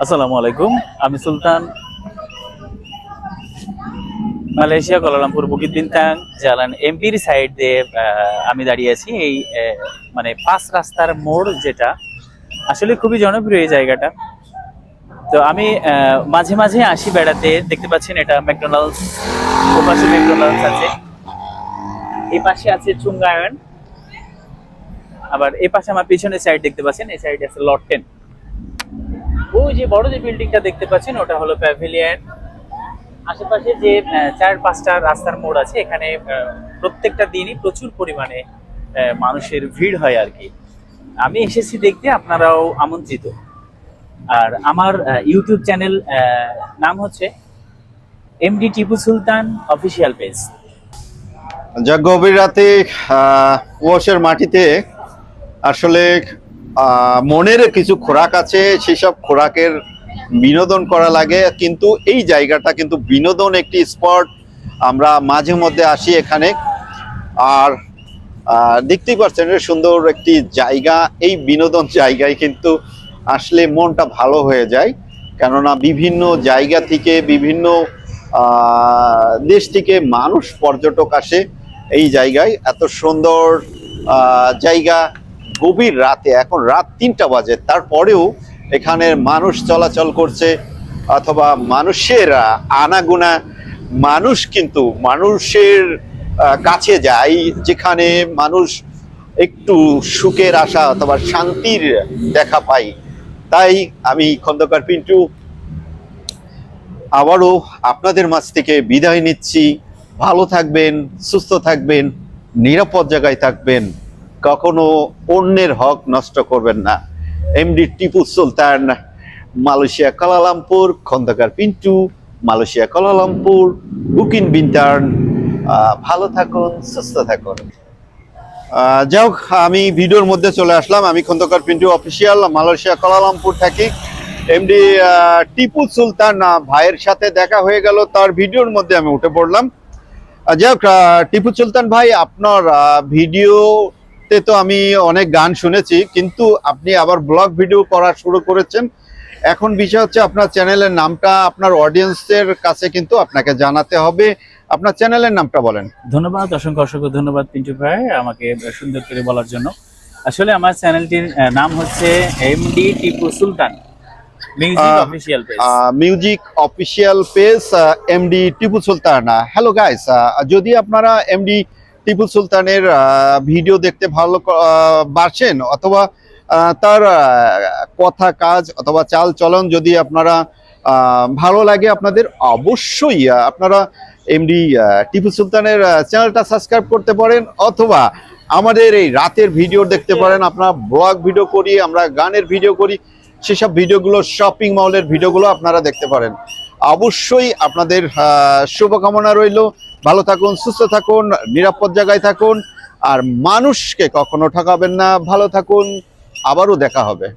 আসসালামু আলাইকুম। আমি Sultan, Malaysia Kuala Lumpur Bukit Bintang Jalan এমপির সাইড দিয়ে আমি দাঁড়িয়ে আছি। এই মানে পাঁচ রাস্তার মোড়, যেটা আসলে খুবই জনপ্রিয় এই জায়গাটা। তো আমি মাঝে মাঝে আসি বেড়াতে। দেখতে পাচ্ছেন এটা ম্যাকডোনাল্ডস, ওপাশে ম্যাকডোনাল্ডস আছে, এই পাশে আছে চুঙ্গায়ন, আবার এই পাশে আমার পিছনের সাইড দেখতে পাচ্ছেন, এই সাইডে আছে লটটেন। ওই যে বড় যে বিল্ডিংটা দেখতে পাচ্ছেন ওটা হলো প্যাভিলিয়ন। আশেপাশে যে চার পাঁচটা রাস্তার মোড় আছে, এখানে প্রত্যেকটা দিনই প্রচুর পরিমাণে মানুষের ভিড় হয় আর কি। আমি এসেছি দেখতে, আপনারাও আমন্ত্রিত। আর আমার ইউটিউব চ্যানেল নাম হচ্ছে এমডি টিপু সুলতান অফিসিয়াল পেজ। যা গভীর রাতে কুয়াশার মাটিতে আসলে মনের কিছু খোরাক আছে, সেসব খোরাকের বিনোদন করা লাগে। কিন্তু এই জায়গাটা কিন্তু বিনোদন একটি স্পট। আমরা মাঝে মধ্যে আসি এখানে, আর দেখতেই পাচ্ছেন সুন্দর একটি জায়গা। এই বিনোদন জায়গায় কিন্তু আসলে মনটা ভালো হয়ে যায়, কেননা বিভিন্ন জায়গা থেকে, বিভিন্ন দেশ থেকে মানুষ, পর্যটক আসে এই জায়গায়। এত সুন্দর জায়গা, গভীর রাতে, এখন রাত 3টা বাজে, তারপরেও এখানের মানুষ চলাচল করছে, অথবা মানুষের আনাগোনা। মানুষ কিন্তু মানুষের কাছে যায়, যেখানে মানুষ একটু সুখের আশা অথবা শান্তির দেখা পায়। তাই আমি খন্দকার পিন্টু আবারও আপনাদের মাঝ থেকে বিদায় নিচ্ছি। ভালো থাকবেন, সুস্থ থাকবেন, নিরাপদ জায়গায় থাকবেন, কখনো অন্যের হক নষ্ট করবেন না। MD Tipu Sultan, Malaysia Kuala Lumpur, Khandakar Pintu, Malaysia Kuala Lumpur, Bukit Bintang. ভালো থাকুন, সুস্থ থাকুন। যাই হোক, আমি ভিডিওর মধ্যে চলে আসলাম। আমি Khandakar Pintu official, Malaysia Kuala Lumpur থাকি। এমডি টিপু সুলতান ভাইয়ের সাথে দেখা হয়ে গেল, তার ভিডিওর মধ্যে আমি উঠে পড়লাম। যাই হোক, টিপু সুলতান ভাই, আপনার ভিডিওতে তো আমি অনেক গান শুনেছি, কিন্তু আপনি আবার ব্লগ ভিডিও করা শুরু করেছেন। এখন বিষয় হচ্ছে আপনার চ্যানেলের নামটা আপনার অডিয়েন্সের কাছে কিন্তু আপনাকে জানাতে হবে। আপনার চ্যানেলের নামটা বলেন। ধন্যবাদ, অসংখ্য অসংখ্য ধন্যবাদ পিন্টু ভাই আমাকে সুন্দর করে বলার জন্য। আসলে আমার চ্যানেলটির নাম হচ্ছে MD Tipu Sultan music official page. Music official page, MD Tipu Sultan. Hello guys, যদি আপনারা এমডি টিপু সুলতানের ভিডিও দেখতে ভালো বাসেন, অথবা তার কথা কাজ অথবা চাল চলন যদি আপনারা ভালো লাগে আপনাদের, অবশ্যই আপনারা এমডি টিপু সুলতানের চ্যানেলটা সাবস্ক্রাইব করতে পারেন, অথবা আমাদের এই রাতের ভিডিও দেখতে পারেন। আপনারা ব্লগ ভিডিও করি, আমরা গানের ভিডিও করি, সেসব ভিডিওগুলো, শপিং মলের ভিডিওগুলো আপনারা দেখতে পারেন। অবশ্যই আপনাদের শুভকামনা রইল। ভালো থাকুন, সুস্থ থাকুন, নিরাপদ জায়গায় থাকুন, আর মানুষকে কখনো ঠকাবেন না। ভালো থাকুন, আবারও দেখা হবে।